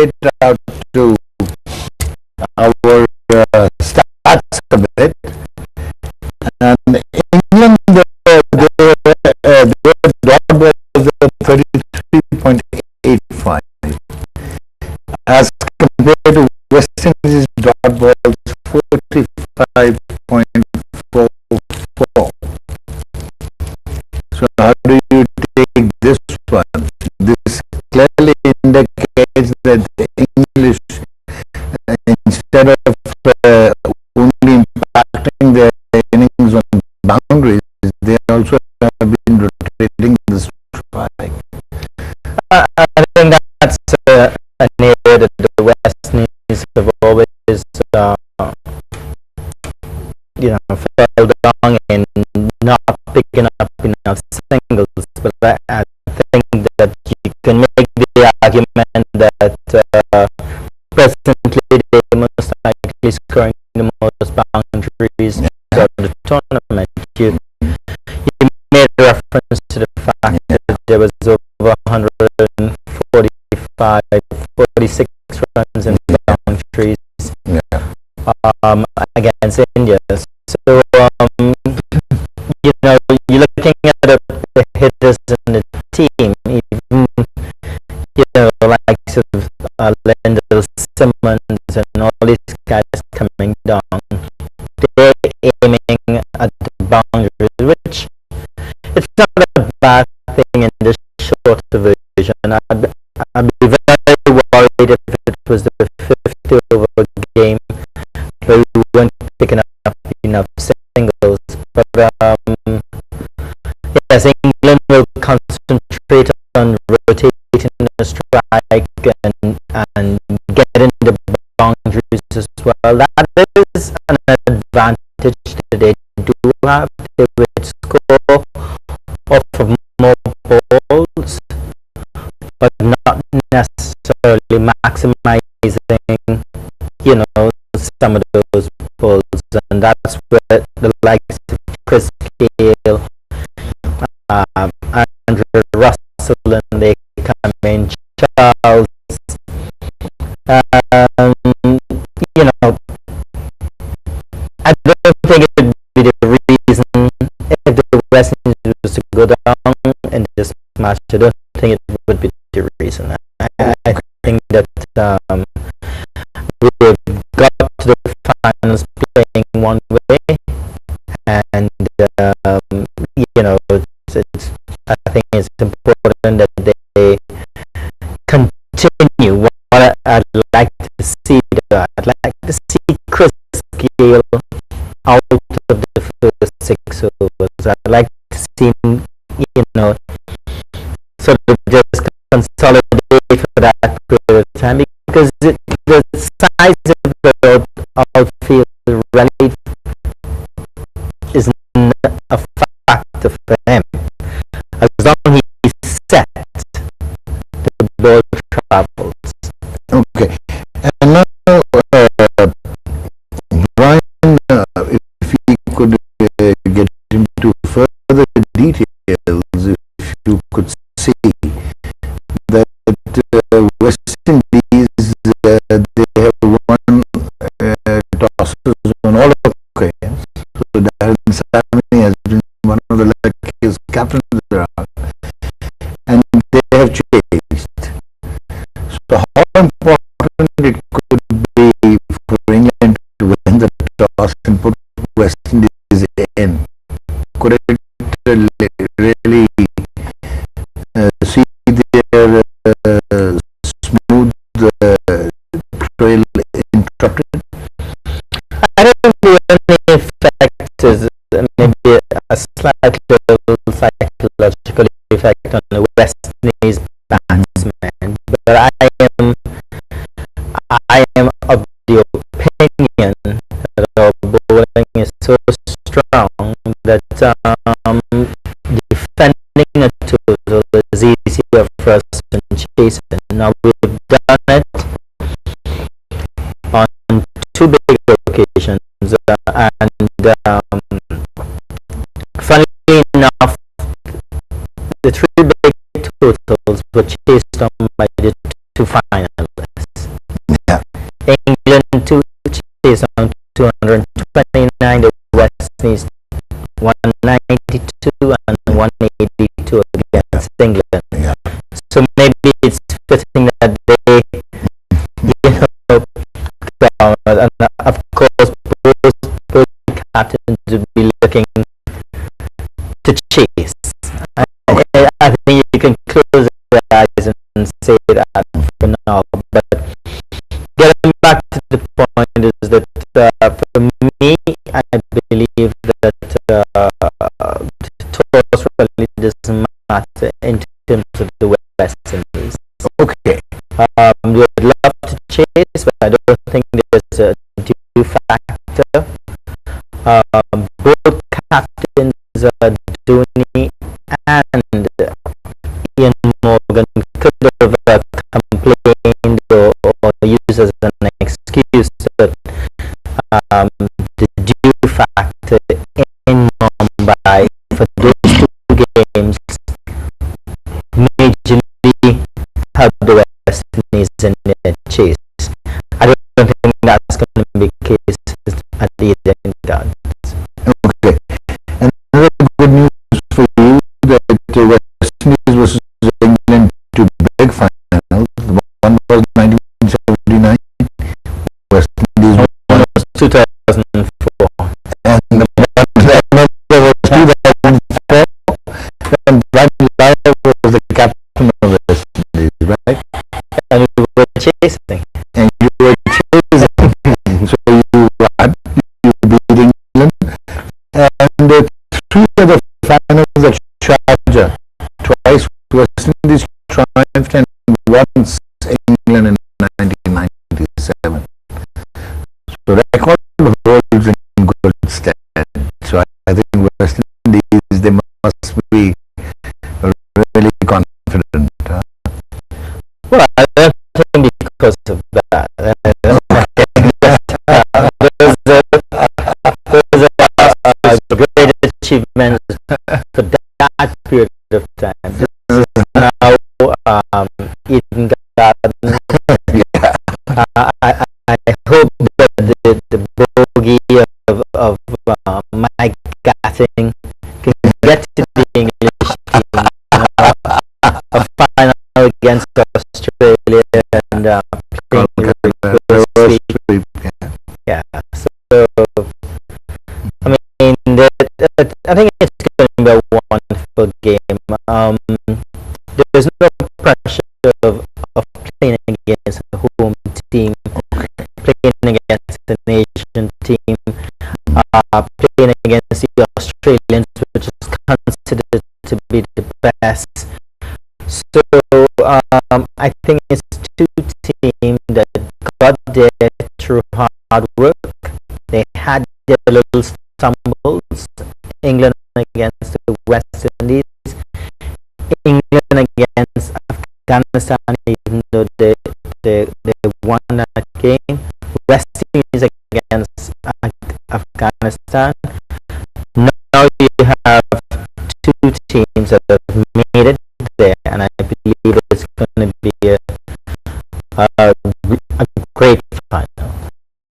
straight out to our stats a bit. And England, their dot balls are 33.85 as compared to West Indies dot balls 45.44. So how do you take this one? This clearly indicates that the English, instead of only impacting their innings on boundaries, they also have been rotating the strike. I think that's an area that the West Indies have always, fell down in not picking up enough singles. But I think that you can make the argument that presently they most likely scoring the most boundaries of the tournament. You made reference to the fact that there was over 46 runs in boundaries against India. So, you're looking at the hitters in the team, even, likes of Lendl Simmons and all these guys coming down. They're aiming at the boundaries, which it's not a bad thing in this short version. I'd be very worried if it was the 50 over game where we weren't picking up enough singles. But yes, England will concentrate on rotating the strike and getting the boundaries as well. That is an advantage that they do have. They would score off of more balls, but not necessarily maximizing, some of those balls, and that's where the likes of Chris Gale, Andrew Russell, and they come in, Charles. I don't think it would be the reason if the West Indies was to go down in this match. I don't think it would be the reason. I think that we've got to the finals playing one way, and I think it's important that they continue. What I'd like to see, I'd like to see Chris Gale out of the first 6 overs. I'd like to see him, sort of just consolidate for that period of time, because the size of the outfield really isn't a factor for him. As long as he's set, the ball travels. Okay. And now, Brian, if you could get into further details, if you could see that West Indies, they have won tosses on all occasions. So Darren Sammy has been one of the luckiest captains around, and they have chased. So how important it could be for England to win the toss and put West Indies in? Could it really see their smooth trail interrupted? I don't think the only effect is maybe a slight little psychological effect on the West Indies batsmen, but I am of the opinion that our bowling is so strong that defending a total is easier for us than chasing. Now we've done it on 2 big occasions, and funnily enough, the 3 big totals were chased on by the 2 finalists. England to chase on 229, the West Indies 192 and 182 against England. Yeah. So maybe it's fitting that they, and of course, both captains would be looking to chase. I think you can close your eyes and say that for now. But getting back to the point is that for me, I believe that toss really doesn't matter in terms of the West Indies. Okay. We would love to chase, but I don't think there's a due factor. Both captains, Dhoni and Ian Morgan, could have complained or used as an excuse that the due factor in Mumbai for those two games majorly helped the West Indies in their chase. I don't think that's going to be the case at the Eden Gardens. Okay. Another good news for you that the West Indies versus England two big finals. One was 1979. West Indies One was 2004. and the other was 2004. And Lara was the captain of the West Indies, right? And we were chasing. And you were chasing. So you won. You beat England. And the three other finals at Sharjah, twice West Indies triumphed and once England in 1997. So record holds in good stead. So I think West Indies, they must be really confident. Well, I don't think because of that. There's a great achievement for that period of time. Now, Eden Garden. I hope that the bogey of Mike Gatting can get to the English team. A final against Australia and playing with Sweep. Yeah. So I mean, I think it's going to be a wonderful game. There's no pressure of playing against a home team, playing against an Asian team, playing against the Australians, which is considered to be the best. So I think it's two teams that got there through hard work. They had their little stumbles. England against the West Indies, England against Afghanistan, even though they won that game. West Indies against Afghanistan. Now you have two teams that have made it there, and I believe it's going to be a great fun.